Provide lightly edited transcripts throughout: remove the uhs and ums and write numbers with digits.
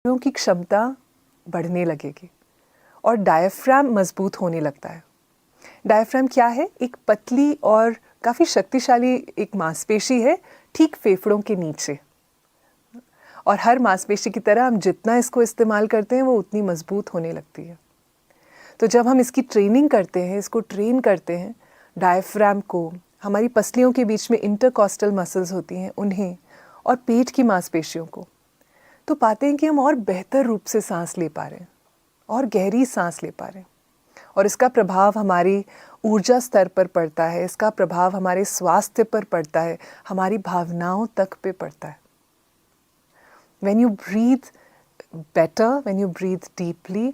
की क्षमता बढ़ने लगेगी और डायफ्राम मजबूत होने लगता है। डायफ्राम क्या है? एक पतली और काफ़ी शक्तिशाली एक मांसपेशी है ठीक फेफड़ों के नीचे, और हर मांसपेशी की तरह हम जितना इसको इस्तेमाल करते हैं वो उतनी मजबूत होने लगती है। तो जब हम इसकी ट्रेनिंग करते हैं, इसको ट्रेन करते हैं, डायफ्राम को, हमारी पसलियों के बीच में इंटरकॉस्टल मसल्स होती हैं उन्हें, और पेट की मांसपेशियों को, तो पाते हैं कि हम और बेहतर रूप से सांस ले पा रहे हैं और गहरी सांस ले पा रहे हैं। और इसका प्रभाव हमारी ऊर्जा स्तर पर पड़ता है, इसका प्रभाव हमारे स्वास्थ्य पर पड़ता है, हमारी भावनाओं तक पे पड़ता है। When you breathe better, when you breathe deeply,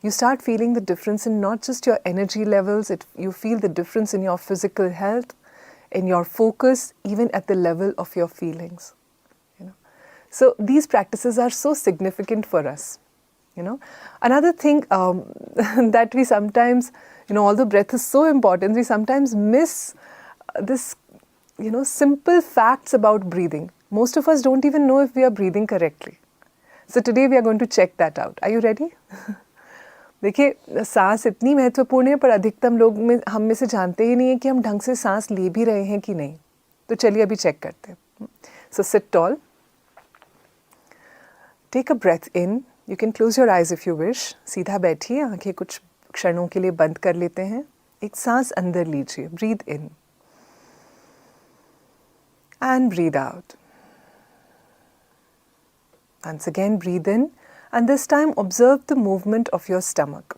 you start feeling the difference in not just your energy levels, you feel the difference in your physical health, in your focus, even at the level of your feelings. So these practices are so significant for us. Another thing that we sometimes, although breath is so important, we sometimes miss this, simple facts about breathing. Most of us don't even know if we are breathing correctly. So today we are going to check that out. Are you ready? देखिए, सांस इतनी महत्वपूर्ण है, पर अधिकतम लोग हम में से जानते ही नहीं है कि हम ढंग से सांस ले भी रहे हैं कि नहीं। तो चलिए अभी चेक करते हैं। So sit tall. Take a breath in. You can close your eyes if you wish. सीधा बैठिए, आंखें कुछ क्षणों के लिए बंद कर लेते हैं। एक सांस अंदर लीजिए, breathe in and breathe out. Once again, breathe in, and this time observe the movement of your stomach.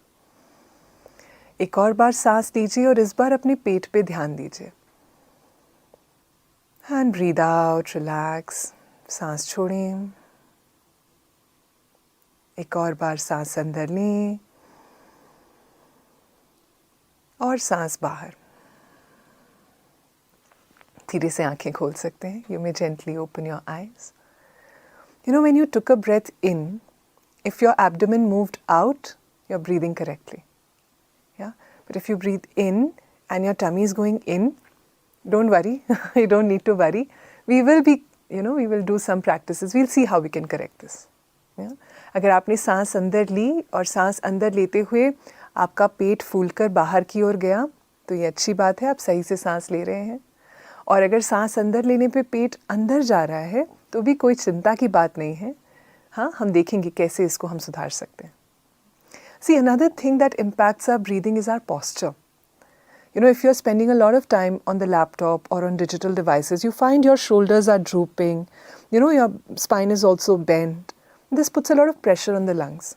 एक और बार सांस लीजिए और इस बार अपने पेट पे ध्यान दीजिए। And breathe out, relax. सांस छोड़ें। एक और बार सांस अंदर लें और सांस बाहर। धीरे से आंखें खोल सकते हैं। You may gently open your eyes. When you took a breath in, if your abdomen moved out, you're breathing correctly. Yeah? But if you breathe in and your tummy is going in, don't worry. You don't need to worry. We will do some practices. We'll see how we can correct this. Yeah? अगर आपने सांस अंदर ली और सांस अंदर लेते हुए आपका पेट फूलकर बाहर की ओर गया, तो ये अच्छी बात है, आप सही से सांस ले रहे हैं। और अगर सांस अंदर लेने पे पेट अंदर जा रहा है, तो भी कोई चिंता की बात नहीं है। हाँ, हम देखेंगे कैसे इसको हम सुधार सकते हैं। See, another thing that impacts our breathing is our posture. If you're spending a lot of time on the laptop or on digital devices, you find your shoulders are drooping, your spine is also bent. This puts a lot of pressure on the lungs.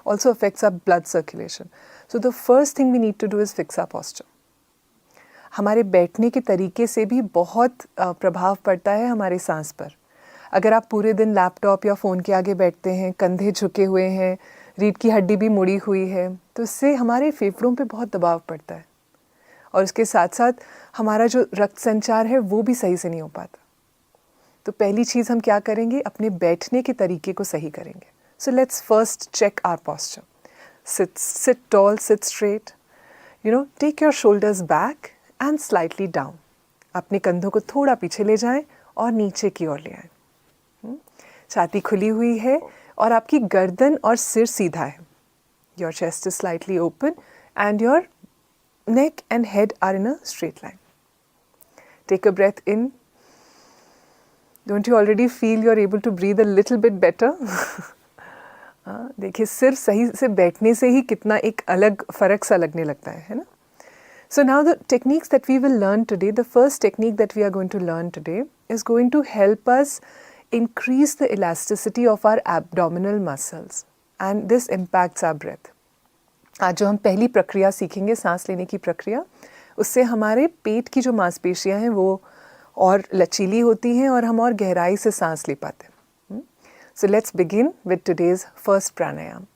Also affects our blood circulation. So the first thing we need to do is fix our posture. हमारे बैठने के तरीके से भी बहुत प्रभाव पड़ता है हमारे सांस पर। अगर आप पूरे दिन लैपटॉप या फ़ोन के आगे बैठते हैं, कंधे झुके हुए हैं, रीढ़ की हड्डी भी मुड़ी हुई है, तो इससे हमारे फेफड़ों पे बहुत दबाव पड़ता है और इसके साथ साथ हमारा जो रक्त संचार है वो भी सही से नहीं हो पाता। तो पहली चीज़ हम क्या करेंगे? अपने बैठने के तरीके को सही करेंगे। So let's first check our posture. Sit tall, sit straight. Take your shoulders back and slightly down. अपने कंधों को थोड़ा पीछे ले जाएं और नीचे की ओर ले आएं। छाती खुली हुई है और आपकी गर्दन और सिर सीधा है। Your chest is slightly open and your neck and head are in a straight line. Take a breath in. Don't you already feel you're able to breathe a little bit better? देखिए, सिर सही से बैठने से ही कितना एक अलग फ़र्क सा लगने लगता है ना? So now the techniques that we will learn today, the first technique that we are going to learn today is going to help us increase the elasticity of our abdominal muscles, and this impacts our breath. आज जो हम पहली प्रक्रिया सीखेंगे, सांस लेने की प्रक्रिया, उससे हमारे पेट की जो मांसपेशियां हैं वो और लचीली होती हैं और हम और गहराई से सांस ले पाते हैं। So let's begin with today's first pranayam.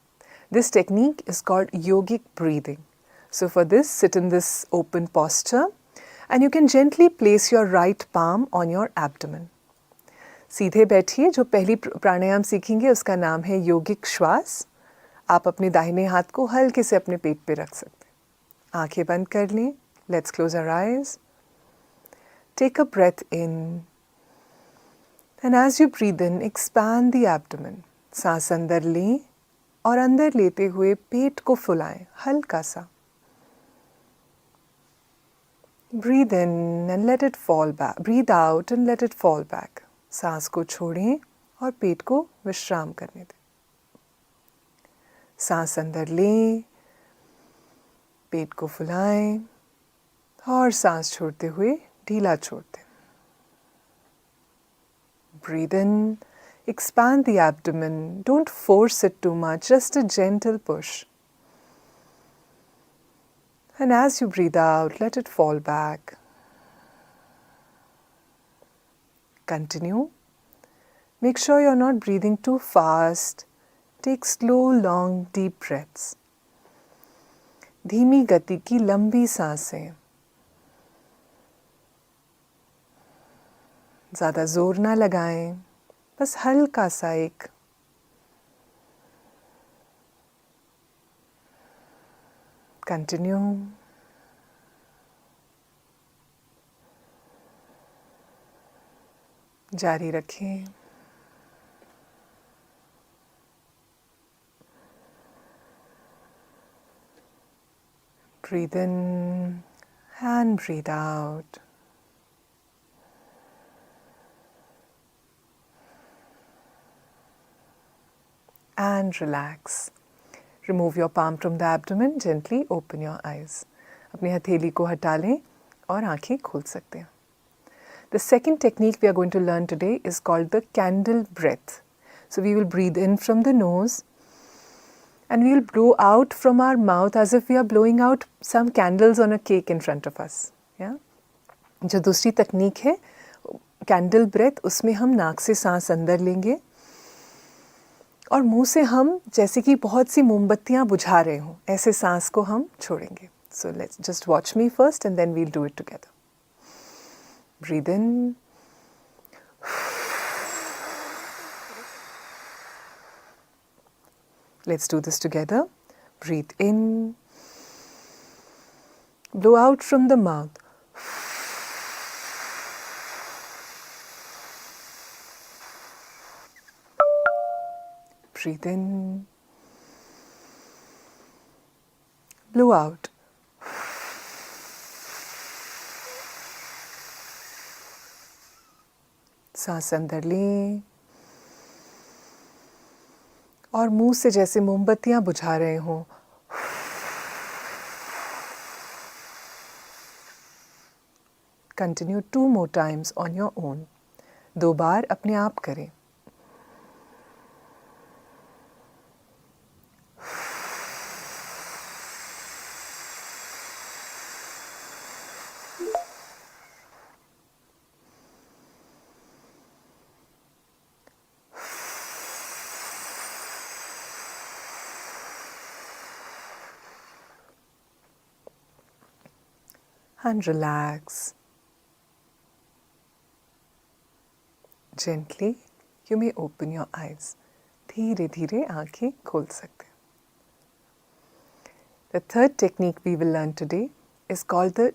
This technique is called yogic breathing. So for this, sit in this open posture and you can gently place your right palm on your abdomen. सीधे बैठिए। जो पहली प्राणायाम सीखेंगे उसका नाम है योगिक श्वास। आप अपने दाहिने हाथ को हल्के से अपने पेट पे रख सकते हैं। आंखें बंद कर लें। Let's close our eyes. Take a breath in. And as you breathe in, expand the abdomen. सांस अंदर लें और अंदर लेते हुए पेट को फुलाएं हल्का सा. Breathe in and let it fall back. Breathe out and let it fall back. सांस को छोड़ें और पेट को विश्राम करने दें. सांस अंदर लें, पेट को फुलाएं और सांस छोड़ते हुए ढीला छोड़ दें. Breathe in, expand the abdomen. Don't force it too much, just a gentle push. And as you breathe out, let it fall back. Continue. Make sure you're not breathing too fast. Take slow, long, deep breaths. धीमी गति की लंबी सांसें. ज़्यादा जोर ना लगाएं, बस हल्का सा एक. Continue. जारी रखें. Breathe in and breathe out. And relax. Remove your palm from the abdomen. Gently open your eyes. अपनी हथेली को हटा लें और आंखें खोल सकते हैं. The second technique we are going to learn today is called the candle breath. So we will breathe in from the nose and we will blow out from our mouth as if we are blowing out some candles on a cake in front of us. Yeah? जो दूसरी तकनीक है candle breath, उसमें हम नाक से सांस अंदर लेंगे और मुंह से हम जैसे कि बहुत सी मोमबत्तियां बुझा रहे हों ऐसे सांस को हम छोड़ेंगे. So let's just watch me first and then we'll do it together. Breathe in. Let's do this together. Breathe in. Blow out from the mouth. Breathe in. Blow out. सांस अंदर लें और मुंह से जैसे मोमबत्तियां बुझा रहे हों. Continue 2 more times on your own. 2 बार अपने आप करें. And relax. Gently, you may open your eyes. धीरे धीरे आंखें खोल सकते हैं. The third technique we will learn today is called the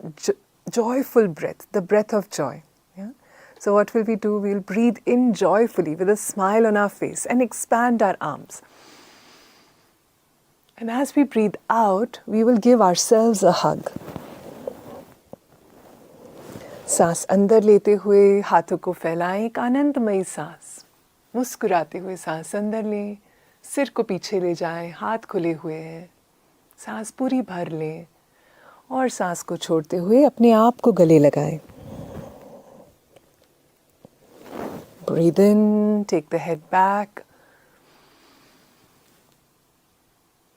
joyful breath, the breath of joy. Yeah? So what will we do? We will breathe in joyfully with a smile on our face and expand our arms. And as we breathe out, we will give ourselves a hug. सांस अंदर लेते हुए हाथों को फैलाएं, एक आनंदमयी सांस. मुस्कुराते हुए सांस अंदर लें, सिर को पीछे ले जाएं, हाथ खुले हुए हैं. सांस पूरी भर लें और सांस को छोड़ते हुए अपने आप को गले लगाएं. Breathe in, take the head back.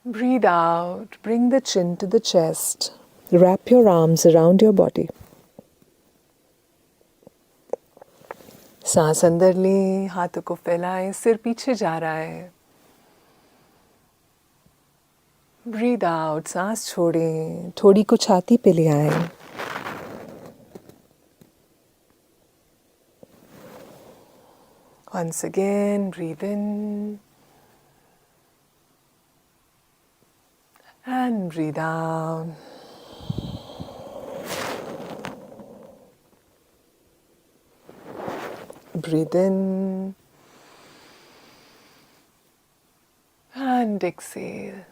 Breathe out, bring the chin to the chest. Wrap your arms around your body. सांस अंदर लें, हाथों को फैलाएं, सिर पीछे जा रहा है. Breathe out, सांस छोड़ें, थोड़ी को छाती पे ले आएं. Once again, breathe in and breathe out. Breathe in and exhale.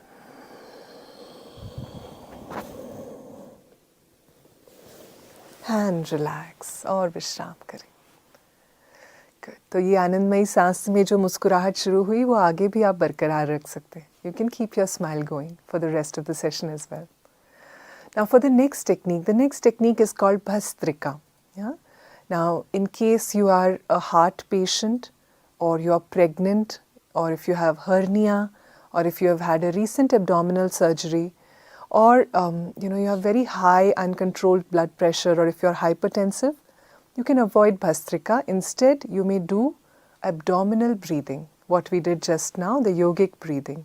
And relax और विश्राम करें. Good. तो ये आनंदमयी सांस में जो मुस्कुराहट शुरू हुई वो आगे भी आप बरकरार रख सकते हैं. You can keep your smile going for the rest of the session as well. Now for the next technique is called Bhastrika. Yeah? Now in case you are a heart patient or you are pregnant or if you have hernia or if you have had a recent abdominal surgery or you have very high uncontrolled blood pressure or if you are hypertensive, you can avoid Bhastrika. Instead, you may do abdominal breathing, what we did just now, the yogic breathing.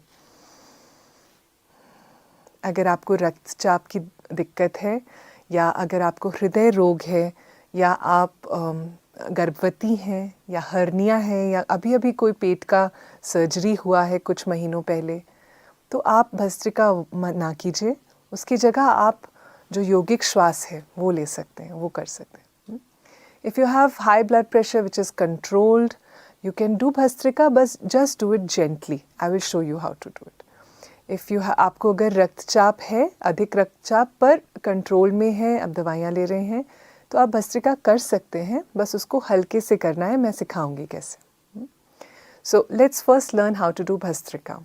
अगर आपको रक्तचाप की दिक्कत है या अगर आपको हृदय रोग है या आप गर्भवती हैं या हर्निया है या अभी अभी कोई पेट का सर्जरी हुआ है कुछ महीनों पहले, तो आप भस्त्रिका ना कीजिए. उसकी जगह आप जो योगिक श्वास है वो ले सकते हैं, वो कर सकते हैं. If you have high blood pressure which is controlled, you can do Bhastrika, but just do it gently. I will show you how to do it. If you आपको अगर रक्तचाप है, अधिक रक्तचाप पर कंट्रोल में है, आप दवाइयाँ ले रहे हैं, तो आप भस्त्रिका कर सकते हैं, बस उसको हल्के से करना है. मैं सिखाऊंगी कैसे. So let's first learn how to do Bhastrika.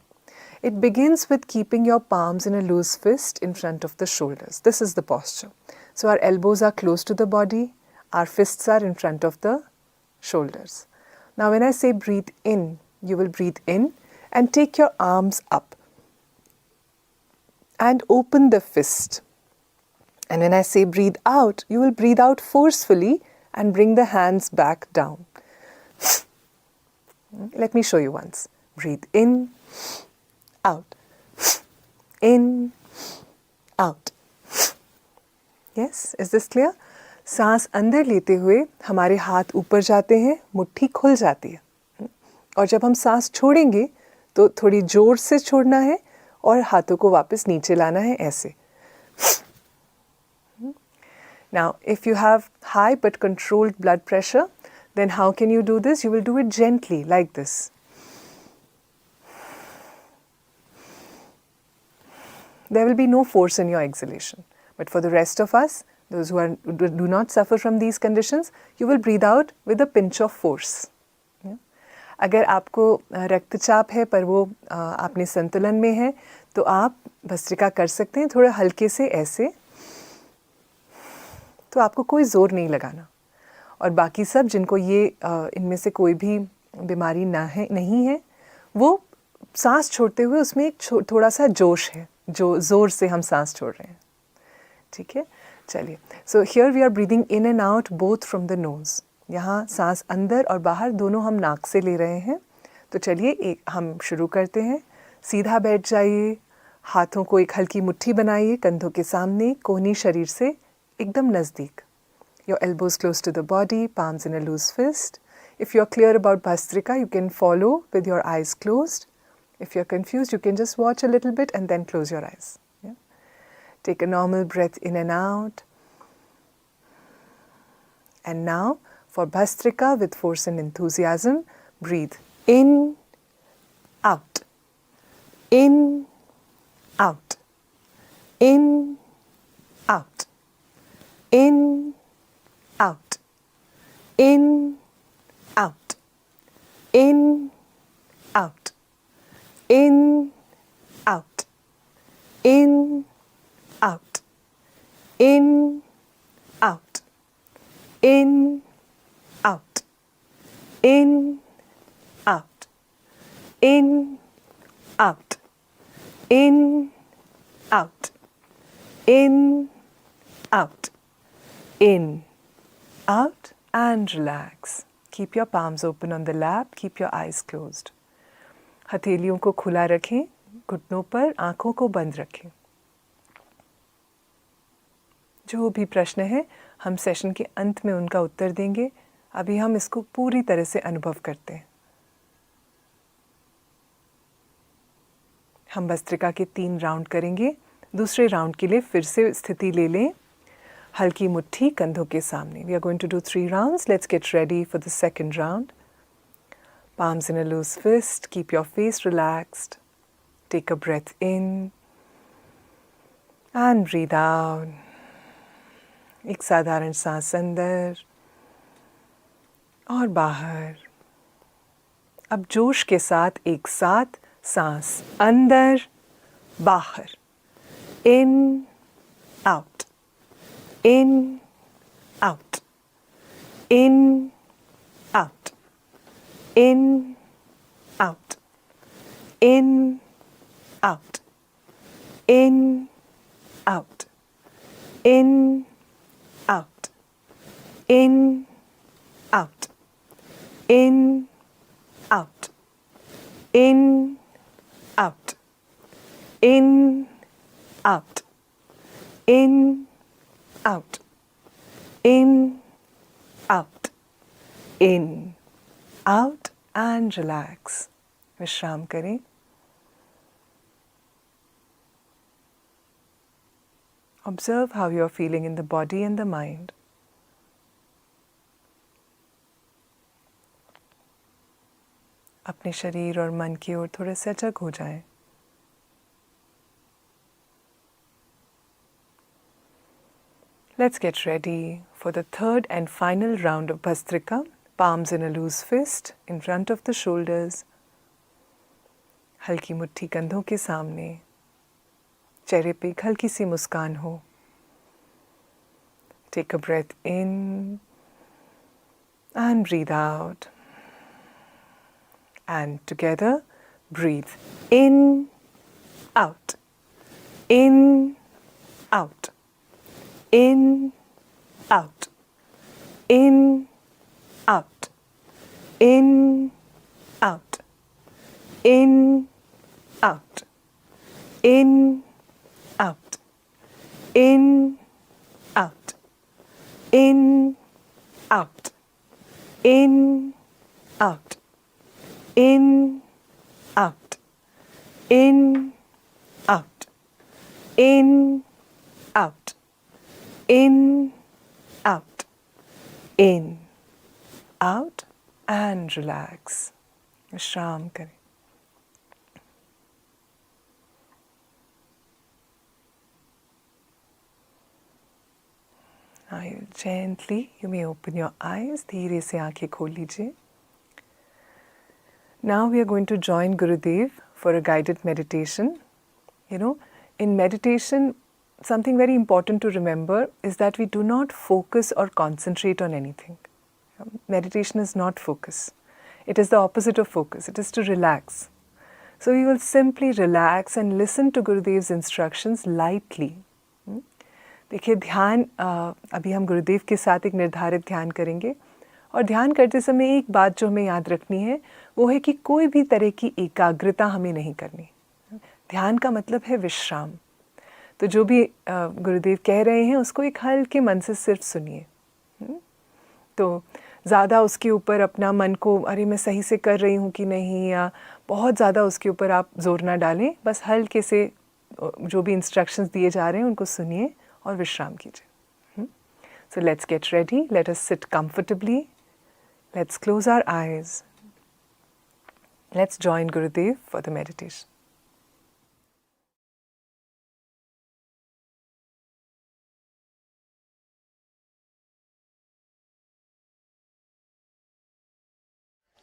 It begins with keeping your palms in a loose fist in front of the shoulders. This is the posture. So our elbows are close to the body. Our fists are in front of the shoulders. Now when I say breathe in, you will breathe in and take your arms up and open the fist. And when I say breathe out, you will breathe out forcefully and bring the hands back down. Let me show you once. Breathe in, out, in, out. Yes, is this clear? सांस अंदर लेते हुए हमारे हाथ ऊपर जाते हैं, मुट्ठी खुल जाती है. और जब हम सांस छोड़ेंगे तो थोड़ी जोर से छोड़ना है और हाथों को वापस नीचे लाना है ऐसे. Now, if you have high but controlled blood pressure, then how can you do this? You will do it gently like this. There will be no force in your exhalation. But for the rest of us, those who do not suffer from these conditions, you will breathe out with a pinch of force. अगर आपको रक्तचाप है पर वो आपने संतुलन में है तो आप भस्त्रिका कर सकते हैं थोड़ा हल्के से ऐसे. तो आपको कोई ज़ोर नहीं लगाना. और बाकी सब जिनको ये इनमें से कोई भी बीमारी नहीं है, वो सांस छोड़ते हुए उसमें एक थोड़ा सा जोश है, जो ज़ोर से हम सांस छोड़ रहे हैं. ठीक है, चलिए. So here we are breathing in and out both from the nose. यहाँ सांस अंदर और बाहर दोनों हम नाक से ले रहे हैं. तो चलिए हम शुरू करते हैं. सीधा बैठ जाइए, हाथों को एक हल्की मुट्ठी बनाइए कंधों के सामने, कोहनी शरीर से एकदम नज़दीक. Your elbows close to the body, palms in a loose fist. If you're clear about Bhastrika, you can follow with your eyes closed. If you're confused, you can just watch a little bit and then close your eyes. Yeah? Take a normal breath in and out. And now, for Bhastrika with force and enthusiasm, breathe in, out, in, out, in, out, in, out, in, out, in, out, in, out, in, out, in, out, in, out, in, out, in, out, in, out, in, out, in, out, and relax. Keep your palms open on the lap, keep your eyes closed. हथेलियों को खुला रखें, घुटनों पर, आँखों को बंद रखें. जो भी प्रश्न है हम सेशन के अंत में उनका उत्तर देंगे. अभी हम इसको पूरी तरह से अनुभव करते हैं. हम भस्त्रिका के 3 राउंड करेंगे. दूसरे राउंड के लिए फिर से स्थिति ले लें. हल्की मुट्ठी कंधों के सामने. We are going to do 3 rounds. Let's get ready for the second round. Palms in a loose fist. Keep your face relaxed. Take a breath in and breathe out. एक साधारण सांस अंदर और बाहर. अब जोश के साथ एक साथ सांस अंदर बाहर. In, out. In, out. In, out. In, out. In, out. In, out. In, out. In, out. In, out. In, out. In, out. In, out. In, out. In, out and relax. विश्राम करें. Observe how you are feeling in the body and the mind. अपने शरीर और मन की ओर थोड़े सजग हो जाएं. Let's get ready for the third and final round of Bhastrika. Palms in a loose fist in front of the shoulders. हल्की मुट्ठी कंधों के सामने. चेहरे पे एक हल्की सी मुस्कान हो. Take a breath in and breathe out. And together, breathe in, out, in, out, in, out, in, out, in, out, in, out, in, out, in, out, in, out, in, out. In, out, in, out, in, out, in, out, in, out and relax. विश्राम करें. Now you may open your eyes. धीरे से आंखें खोल लीजिए. Now we are going to join Gurudev for a guided meditation. You know, in meditation, something very important to remember is that we do not focus or concentrate on anything. Meditation is not focus. It is the opposite of focus. It is to relax. So we will simply relax and listen to Gurudev's instructions lightly. देखिए ध्यान अभी हम गुरुदेव के साथ एक निर्धारित ध्यान करेंगे. और ध्यान करते समय एक बात जो हमें याद रखनी है वो है कि कोई भी तरह की एकाग्रता हमें नहीं करनी. ध्यान का मतलब है विश्राम. तो जो भी गुरुदेव कह रहे हैं उसको एक हल्के मन से सिर्फ सुनिए. तो ज़्यादा उसके ऊपर अपना मन को अरे मैं सही से कर रही हूँ कि नहीं या बहुत ज़्यादा उसके ऊपर आप जोर ना डालें. बस हल्के से जो भी इंस्ट्रक्शंस दिए जा रहे हैं उनको सुनिए और विश्राम कीजिए. So let's get ready. Let us sit comfortably. Let's close our eyes. Let's join Gurudev for the meditation.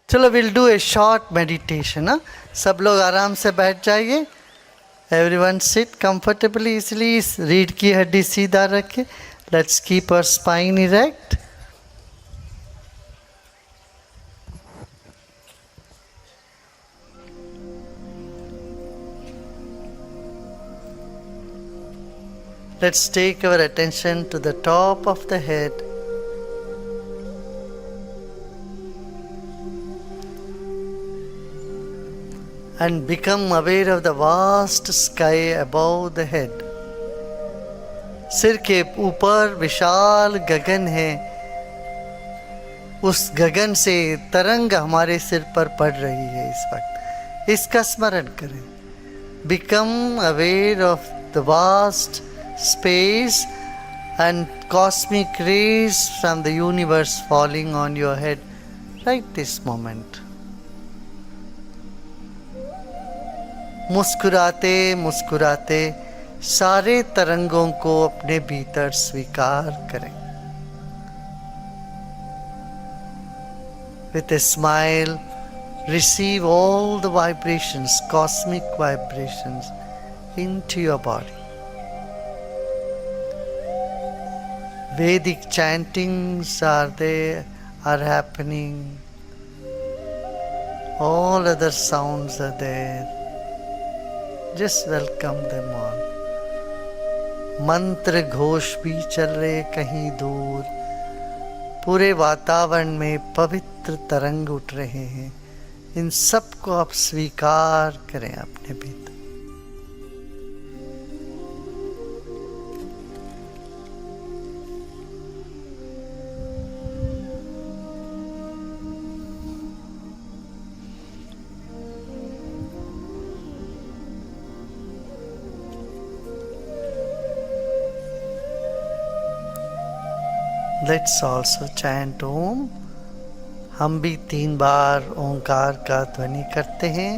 चलो we'll do a short meditation. सब लोग आराम से बैठ जाइए. Everyone sit comfortably, easily. रीढ़ की हड्डी सीधा रखें. Let's keep our spine erect. Let's take our attention to the top of the head. And become aware of the vast sky above the head. सिर के ऊपर विशाल गगन है. उस गगन से तरंग हमारे सिर पर पड़ रही है इस वक्त. इसका स्मरण करें. Become aware of the vast space and cosmic rays from the universe falling on your head right this moment. मुस्कुराते मुस्कुराते सारे तरंगों को अपने भीतर स्वीकार करें। With a smile, receive all the vibrations, cosmic vibrations, into your body. Vedic chantings are happening. All other sounds are there. Just welcome them all. मंत्र घोष भी चल रहे कहीं दूर। पूरे वातावरण में पवित्र तरंग उठ रहे हैं। इन सब को आप स्वीकार करें अपने भीतर। Let's also chant Om. हम भी 3 बार ओंकार का ध्वनि करते हैं।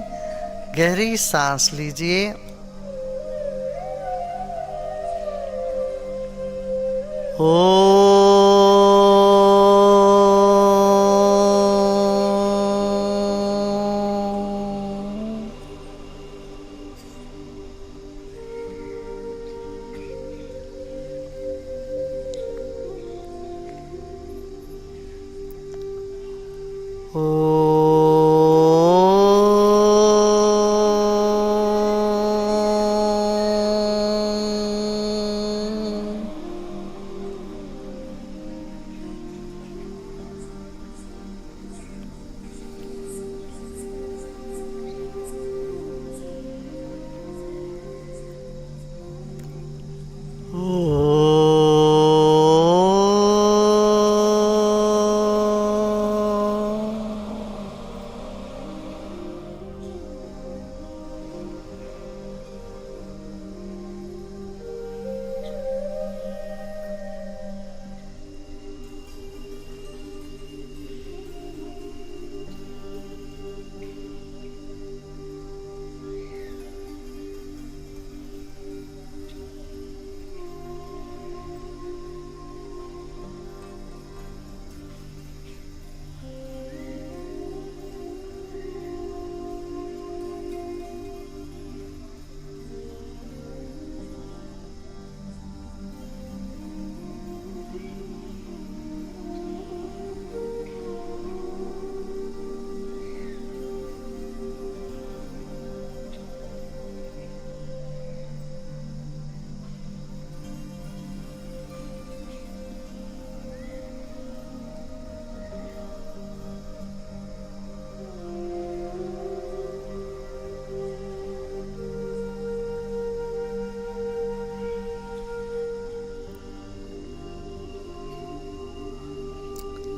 गहरी सांस लीजिए। Oh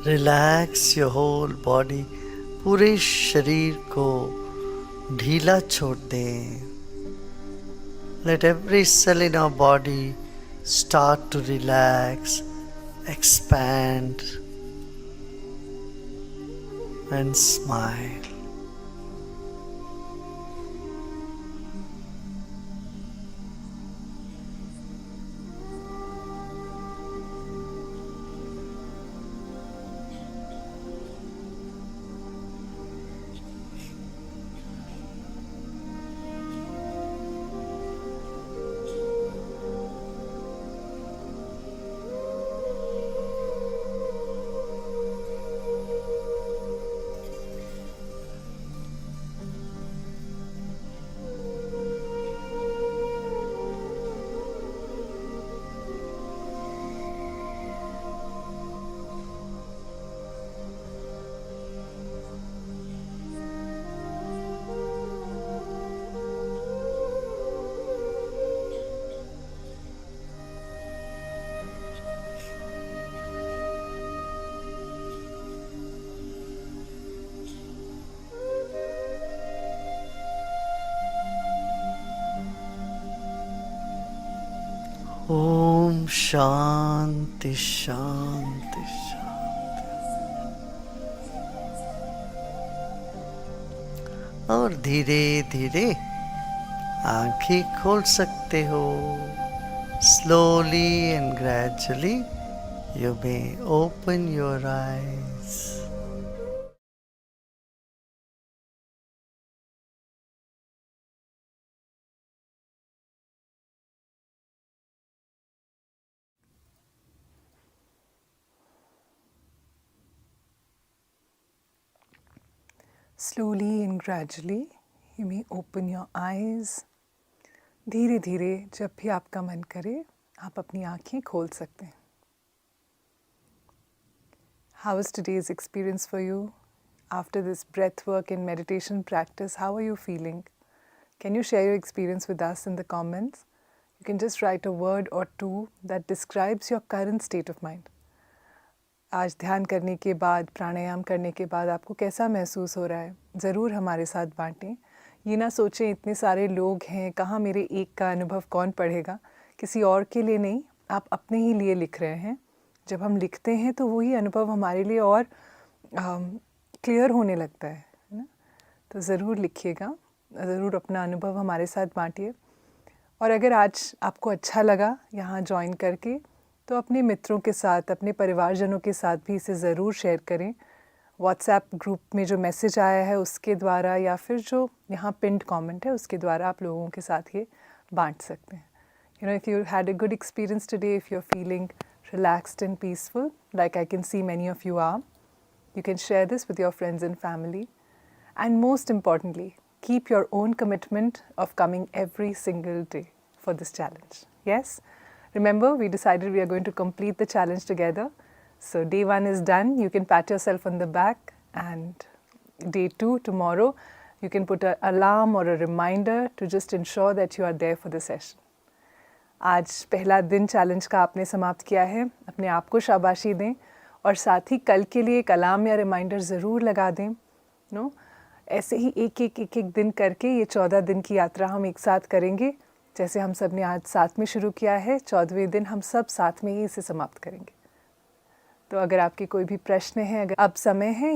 relax your whole body. पूरे शरीर को ढीला छोड़ दें। Let every cell in our body start to relax, expand and smile. ओम शांति शांति शांति। और धीरे धीरे आंखें खोल सकते हो. Slowly and gradually you may open your eyes. Slowly and gradually you may open your eyes. धीरे धीरे जब भी आपका मन करे आप अपनी आँखें खोल सकते हैं. How is today's experience for you? After this breath work and meditation practice, how are you feeling? Can you share your experience with us in the comments? You can just write a word or two that describes your current state of mind. आज ध्यान करने के बाद, प्राणायाम करने के बाद आपको कैसा महसूस हो रहा है? ज़रूर हमारे साथ बांटें. ये ना सोचें इतने सारे लोग हैं, कहाँ मेरे एक का अनुभव कौन पढ़ेगा. किसी और के लिए नहीं, आप अपने ही लिए लिख रहे हैं. जब हम लिखते हैं तो वही अनुभव हमारे लिए और क्लियर होने लगता है ना. तो ज़रूर लिखिएगा, ज़रूर अपना अनुभव हमारे साथ बांटिए. और अगर आज आपको अच्छा लगा यहाँ ज्वाइन करके, तो अपने मित्रों के साथ, अपने परिवारजनों के साथ भी इसे ज़रूर शेयर करें. व्हाट्सएप ग्रुप में जो मैसेज आया है उसके द्वारा, या फिर जो यहाँ पिंड कमेंट है उसके द्वारा आप लोगों के साथ ये बांट सकते हैं. You know, if you had a good experience today, if you're feeling relaxed and peaceful, like I can see many of you are, you can share this with your friends and family. And most importantly, keep your own commitment of coming every single day for this challenge. Yes? Remember, we decided we are going to complete the challenge together. So day 1 is done. You can pat yourself on the back. And day 2, tomorrow, you can put an alarm or a reminder to just ensure that you are there for the session. आज पहला दिन challenge का आपने समाप्त किया है. अपने आप को शाबाशी दें और साथ ही कल के लिए एक अलार्म या रिमाइंडर ज़रूर लगा दें. नो, ऐसे ही एक एक दिन करके ये 14 दिन की यात्रा हम एक साथ करेंगे. जैसे हम सब ने आज साथ में शुरू किया है, 14वें दिन हम सब साथ में ही इसे समाप्त करेंगे. तो अगर आपके कोई भी प्रश्न हैं, अगर अब समय है,